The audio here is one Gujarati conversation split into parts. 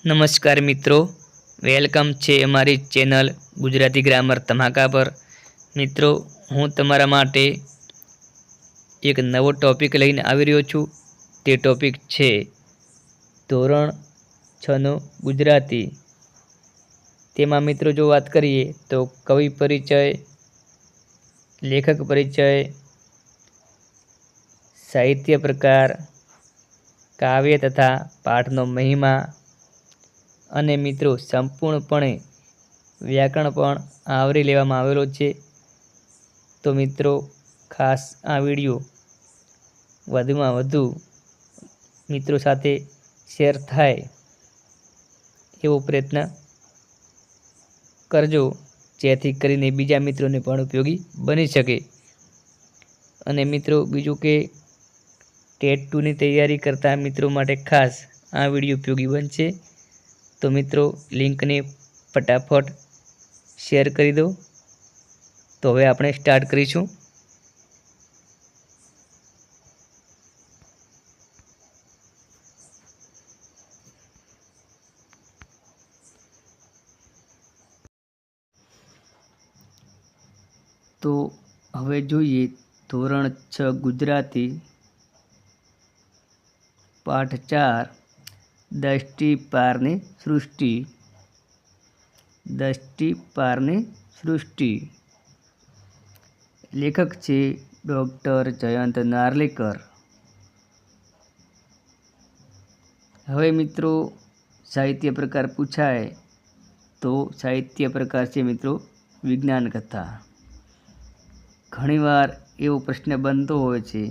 નમસ્કાર મિત્રો, વેલકમ છે અમારી ચેનલ ગુજરાતી ગ્રામર ધમાકા પર। મિત્રો, હું તમારા માટે એક નવો ટોપિક લઈને આવી રહ્યો છું। તે ટોપિક છે ધોરણ 6નો ગુજરાતી। તેમાં મિત્રો જો વાત કરીએ તો કવિ પરિચય, લેખક પરિચય, સાહિત્ય પ્રકાર, કાવ્ય તથા પાઠનો મહિમા અને મિત્રો સંપૂર્ણપણે વ્યાકરણ પણ આવરી લેવામાં આવેલો છે। તો મિત્રો ખાસ આ વિડીયો વધુમાં વધુ મિત્રો સાથે શેર થાય એવો પ્રયત્ન કરજો, જેથી કરીને બીજા મિત્રોને પણ ઉપયોગી બની શકે। અને મિત્રો બીજું કે ટેટ 2ની તૈયારી કરતા મિત્રો માટે ખાસ આ વિડીયો ઉપયોગી બનશે। તો મિત્રો લિંકને ફટાફટ શેર કરી દો। તો હવે આપણે સ્ટાર્ટ કરીશું। તો હવે જોઈએ ધોરણ 6 ગુજરાતી પાઠ 4 દષ્ટિ પારની સૃષ્ટિ। દષ્ટિ પારની સૃષ્ટિ લેખક છે ડૉક્ટર જયંત નાર્લીકર। હવે મિત્રો સાહિત્ય પ્રકાર પૂછાય તો સાહિત્ય પ્રકાર છે મિત્રો વિજ્ઞાન કથા। ઘણીવાર એવો પ્રશ્ન બનતો હોય છે,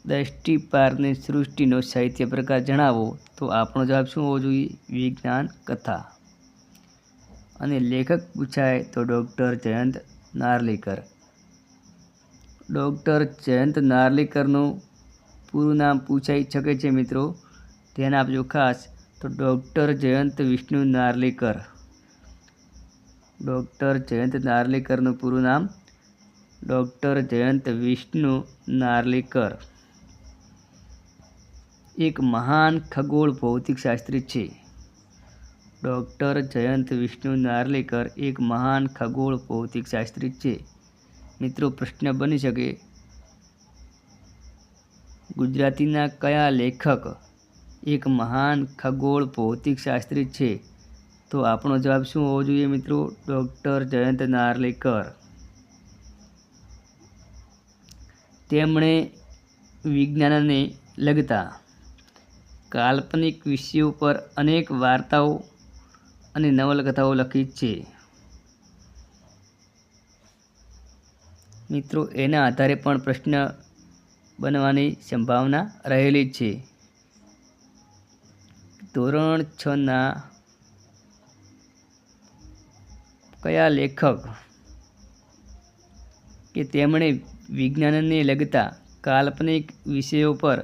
દષ્ટિ પારની સૃષ્ટિનો સાહિત્ય પ્રકાર જણાવો। તો આપણો જવાબ શું હોવો જોઈએ? વિજ્ઞાન કથા। અને લેખક પૂછાય તો ડૉક્ટર જયંત નાર્લીકર। ડૉક્ટર જયંત નાર્લીકરનું પૂરું નામ પૂછાઈ શકે છે મિત્રો, ધ્યાન આપજો ખાસ। તો ડૉક્ટર જયંત વિષ્ણુ નાર્લીકર। ડૉક્ટર જયંત નાર્લીકરનું પૂરું નામ ડૉક્ટર જયંત વિષ્ણુ નાર્લીકર એક મહાન ખગોળ ભૌતિકશાસ્ત્રી છે। ડૉક્ટર જયંત વિષ્ણુ નાર્લીકર એક મહાન ખગોળ ભૌતિકશાસ્ત્રી છે। મિત્રો પ્રશ્ન બની શકે, ગુજરાતીના કયા લેખક એક મહાન ખગોળ ભૌતિકશાસ્ત્રી છે? તો આપણો જવાબ શું હોવો જોઈએ મિત્રો? ડૉક્ટર જયંત નાર્લીકર। તેમણે વિજ્ઞાનને લગતા કાલ્પનિક વિષયો પર અનેક વાર્તાઓ અને નવલકથાઓ લખી છે। મિત્રો એના આધારે પણ પ્રશ્ન બનવાની સંભાવના રહેલી છે। ધોરણ 6ના કયા લેખક કે તેમણે વિજ્ઞાનને લગતા કાલ્પનિક વિષયો પર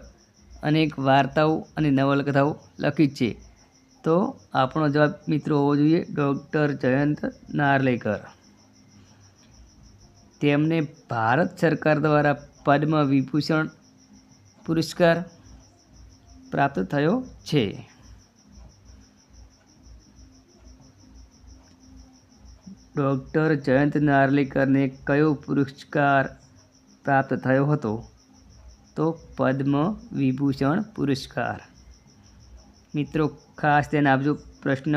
અનેક વાર્તાઓ અને નવલકથાઓ લખી છે? તો આપણો જવાબ મિત્રો હોવો જોઈએ ડૉક્ટર જયંત નાર્લીકર। તેમને ભારત સરકાર દ્વારા પદ્મ વિભૂષણ પુરસ્કાર પ્રાપ્ત થયો છે। ડૉક્ટર જયંત નાર્લીકરને કયો પુરસ્કાર પ્રાપ્ત થયો હતો? તો પદ્મ વિભૂષણ પુરસ્કાર। મિત્રો ખાસ ધ્યાન આપજો, પ્રશ્ન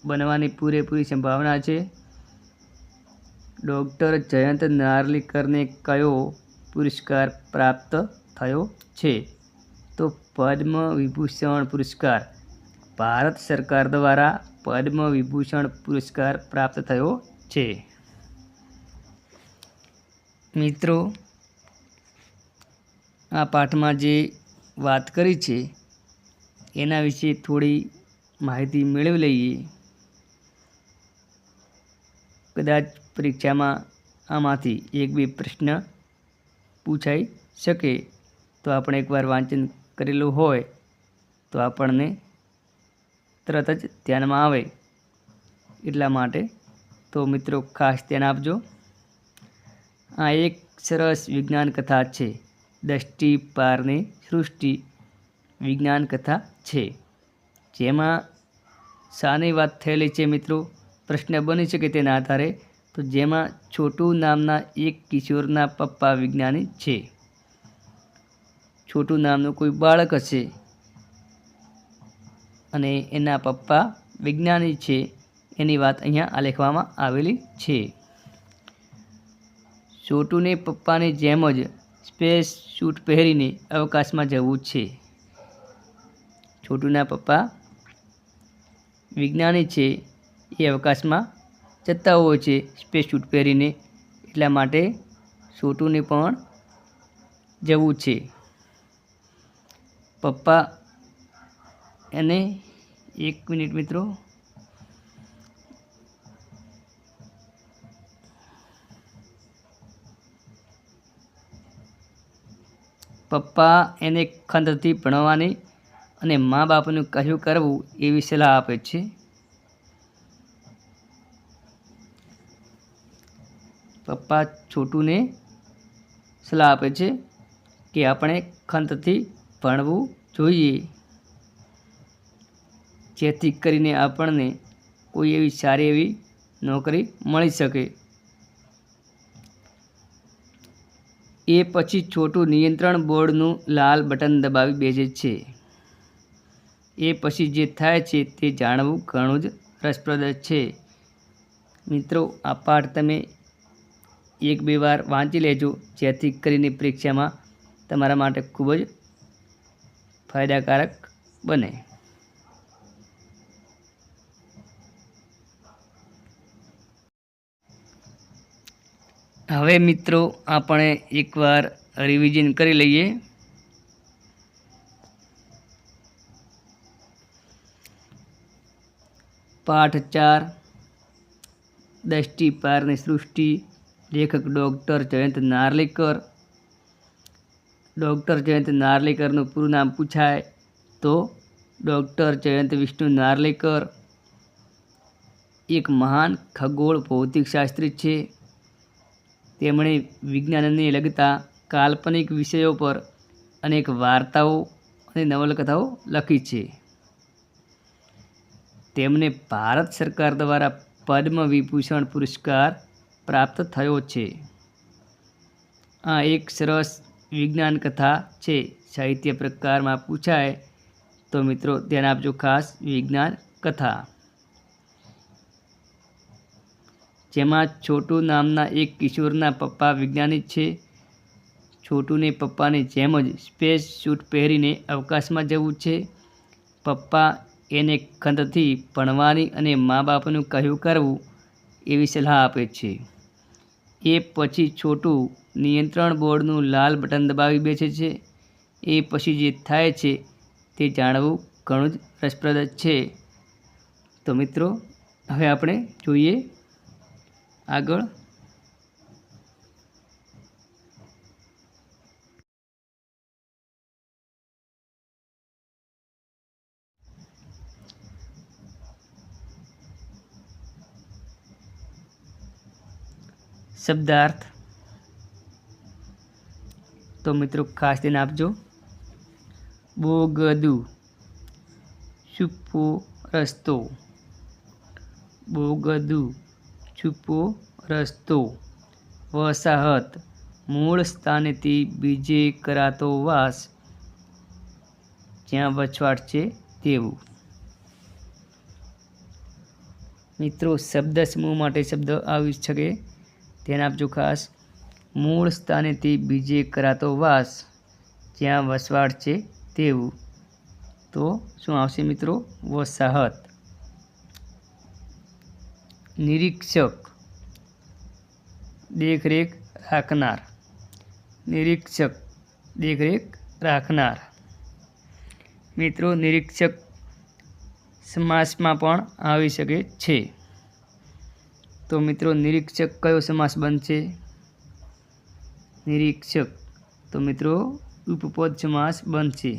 બનવાની પૂરેપૂરી સંભાવના છે। ડૉક્ટર જયંત નાર્લીકરને કયો પુરસ્કાર પ્રાપ્ત થયો છે? તો પદ્મ વિભૂષણ પુરસ્કાર। ભારત સરકાર દ્વારા પદ્મ વિભૂષણ પુરસ્કાર પ્રાપ્ત થયો છે। મિત્રો આ પાઠમાં જે વાત કરી છે એના વિશે થોડી માહિતી મેળવી લઈએ। કદાચ પરીક્ષામાં આમાંથી 1-2 પ્રશ્ન પૂછાઈ શકે, તો આપણે એકવાર વાંચન કરેલું હોય તો આપણને તરત જ ધ્યાનમાં આવે, એટલા માટે તો મિત્રો ખાસ ધ્યાન આપજો। આ એક સરસ વિજ્ઞાન કથા છે, દષ્ટિ પારની સૃષ્ટિ। વિજ્ઞાન કથા છે, જેમાં શાની વાત થયેલી છે મિત્રો, પ્રશ્ન બની શકે તેના આધારે. તો જેમાં છોટુ નામના એક કિશોરના પપ્પા વિજ્ઞાની છે. છોટુ નામનું કોઈ બાળક હશે અને એના પપ્પા વિજ્ઞાની છે, એની વાત અહીંયા આલેખવામાં આવેલી છે. છોટુને પપ્પાની જેમ જ સ્પેસ સૂટ પહેરીને અવકાશમાં જવું છે. છોટુના પપ્પા વિજ્ઞાની છે, એ અવકાશમાં જતા હોય છે સ્પેસ સૂટ પહેરીને, એટલા માટે છોટુને પણ જવું છે. પપ્પા એને 1 મિનિટ મિત્રો, પપ્પા એને ખંતથી ભણવાની અને મા બાપનું કહ્યું કરવું એવી સલાહ આપે છે. પપ્પા છોટુને સલાહ આપે છે કે આપણે ખંતથી ભણવું જોઈએ, જેથી કરીને આપણને કોઈ એવી સારી એવી નોકરી મળી શકે. એ પછી છોટુ નિયંત્રણ બોર્ડનું લાલ બટન દબાવી બેસે છે. એ પછી જે થાય છે તે જાણવું ઘણું જ રસપ્રદ છે. મિત્રો, આ પાઠ તમે 1-2 વાર વાંચી લેજો, જેથી કરીને પરીક્ષામાં તમારા માટે ખૂબ જ ફાયદાકારક બને. હવે મિત્રો, આપણે એકવાર રિવિઝન કરી લઈએ. પાઠ 4, દષ્ટિ પારની સૃષ્ટિ. લેખક ડૉક્ટર જયંત નાર્લીકર. ડૉક્ટર જયંત નાર્લીકરનું પૂરું નામ પૂછાય તો ડૉક્ટર જયંત વિષ્ણુ નાર્લીકર એક મહાન ખગોળ ભૌતિકશાસ્ત્રી છે. તેમણે વિજ્ઞાનને લગતા કાલ્પનિક વિષયો પર અનેક વાર્તાઓ અને નવલકથાઓ લખી છે. તેમને ભારત સરકાર દ્વારા પદ્મ વિભૂષણ પુરસ્કાર પ્રાપ્ત થયો છે. આ એક સરસ વિજ્ઞાન કથા છે. સાહિત્ય પ્રકારમાં પૂછાય તો મિત્રો ધ્યાન આપજો ખાસ, વિજ્ઞાન કથા. જેમાં છોટુ નામના એક કિશોરના પપ્પા વિજ્ઞાની છે. છોટુને પપ્પાની જેમ જ સ્પેસ સૂટ પહેરીને અવકાશમાં જવું છે. પપ્પા એને ખંતથી ભણવાની અને મા બાપનું કહ્યું કરવું એવી સલાહ આપે છે. એ પછી છોટુ નિયંત્રણ બોર્ડનું લાલ બટન દબાવી બેસે છે. એ પછી જે થાય છે તે જાણવું ઘણું જ રસપ્રદ છે. તો મિત્રો, હવે આપણે જોઈએ આગળ. શબ્દાર્થ. તો મિત્રો ખાસ ધ્યાન આપજો. બોગદુ, છુપો રસ્તો. બોગદુ, છુપો રસ્તો. વસાહત, મૂળ સ્થાનેથી બીજે કરાતો વાસ, જ્યાં વસવાટ છે તેવું. મિત્રો, શબ્દ સમૂહ માટે શબ્દ આવી શકે, ધ્યાન આપજો ખાસ. મૂળ સ્થાનેથી બીજે કરાતો વાસ, જ્યાં વસવાટ છે તેવું. તો શું આવશે મિત્રો? વસાહત. નિરીક્ષક, દેખરેખ રાખનાર. નિરીક્ષક, દેખરેખ રાખનાર. મિત્રો, નિરીક્ષક સમાસમાં પણ આવી શકે છે. તો મિત્રો, નિરીક્ષક કયો સમાસ બનશે? નિરીક્ષક તો મિત્રો ઉપપદ સમાસ બનશે.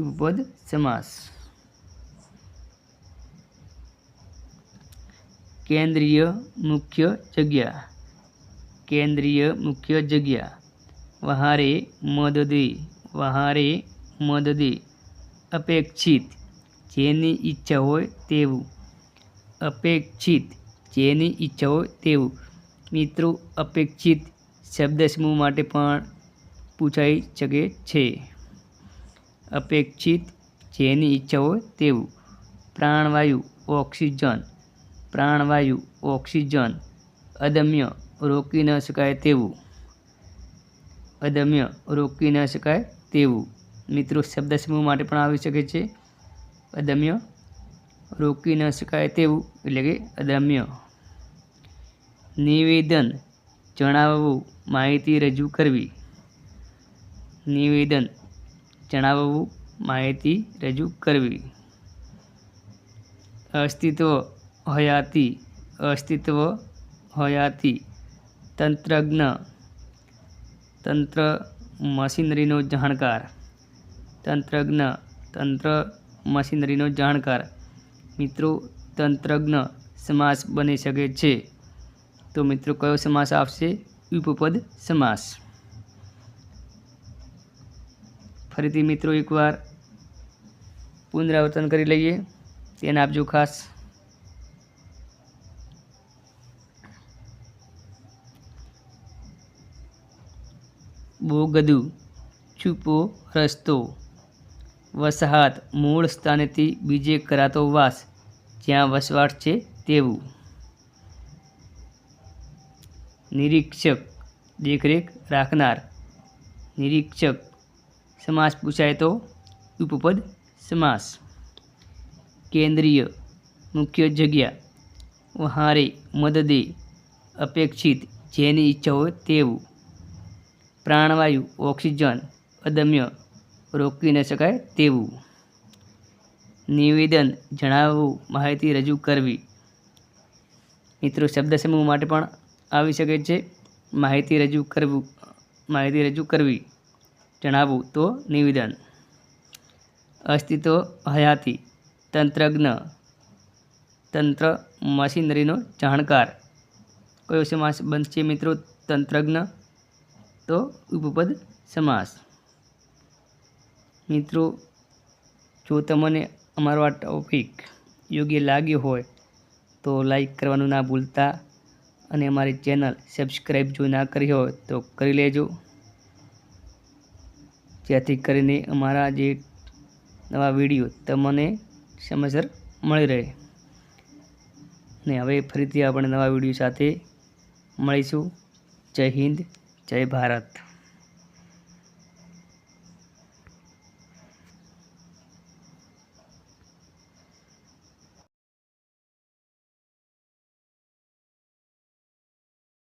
ઉપપદ સમાસ. કેન્દ્રીય મુખ્ય જગ્યા. કેન્દ્રીય મુખ્ય જગ્યા. વહારે મદદે. વહારે મદદે, અપેક્ષિત, જેની ઈચ્છા હોય તેવું, અપેક્ષિત, જેની ઈચ્છા હોય તેવું. મિત્રો, અપેક્ષિત શબ્દ સમૂહ માટે પણ પૂછાઈ શકે છે. અપેક્ષિત, જેની ઈચ્છા હોય તેવું. પ્રાણવાયુ, ઓક્સિજન, પ્રાણવાયુ, ઓક્સિજન. અદમ્ય, રોકી ન શકાય તેવું, અદમ્ય, રોકી ન શકાય તેવું. મિત્રો, શબ્દ સમૂહ માટે પણ આવી શકે છે. અદમ્ય, રોકી ન શકાય તેવું એટલે કે અદમ્ય. નિવેદન, જણાવવું, માહિતી રજૂ કરવી. નિવેદન, જણાવવું, માહિતી રજૂ કરવી. અસ્તિત્વ, હયાતી, અસ્તિત્વ, હયાતી. તંત્રજ્ઞ, તંત્ર, મશીનરીનો જાણકાર. તંત્રજ્ઞ, તંત્ર, મશીનરીનો જાણકાર. મિત્રો, તંત્રજ્ઞ સમાસ બની શકે છે. તો મિત્રો, કયો સમાસ આવશે? ઉપપદ સમાસ. ફરીથી મિત્રો એકવાર પુનરાવર્તન કરી લઈએ, ધ્યાન આપજો ખાસ. બોગદું, છુપો રસ્તો. વસાહત, મૂળ સ્થાનેથી બીજે કરાતો વાસ, જ્યાં વસવાટ છે તેવું. નિરીક્ષક, દેખરેખ રાખનાર. નિરીક્ષક સમાસ પૂછાય તો ઉપપદ સમાસ. કેન્દ્રીય, મુખ્ય જગ્યા. વહારે, મદદે, અપેક્ષિત, જેની ઈચ્છા હોય તેવું. પ્રાણવાયુ, ઓક્સિજન, અદમ્ય, રોકી ન શકાય તેવું. નિવેદન, જણાવવું, માહિતી રજૂ કરવી. મિત્રો, શબ્દ સમૂહ માટે પણ આવી શકે છે. માહિતી રજૂ કરવું, માહિતી રજૂ કરવી, જણાવવું તો નિવેદન. અસ્તિત્વ, હયાતી. તંત્રજ્ઞ, તંત્ર, મશીનરીનો જાણકાર. કયો સમાસ બનશે મિત્રો? તંત્રજ્ઞ તો ઉપપદ સમાસ. મિત્રો, જો તમને અમારો આ ટોપિક યોગ્ય લાગ્યો હોય તો લાઈક કરવાનું ના ભૂલતા, અને અમારી ચેનલ સબસ્ક્રાઈબ જો ના કરી હોય તો કરી લેજો, જેથી કરીને અમારા જે નવા વિડીયો તમને સમયસર મળી રહે. ને હવે ફરીથી આપણે નવા વિડીયો સાથે મળીશું. જય હિન્દ, જય ભારત.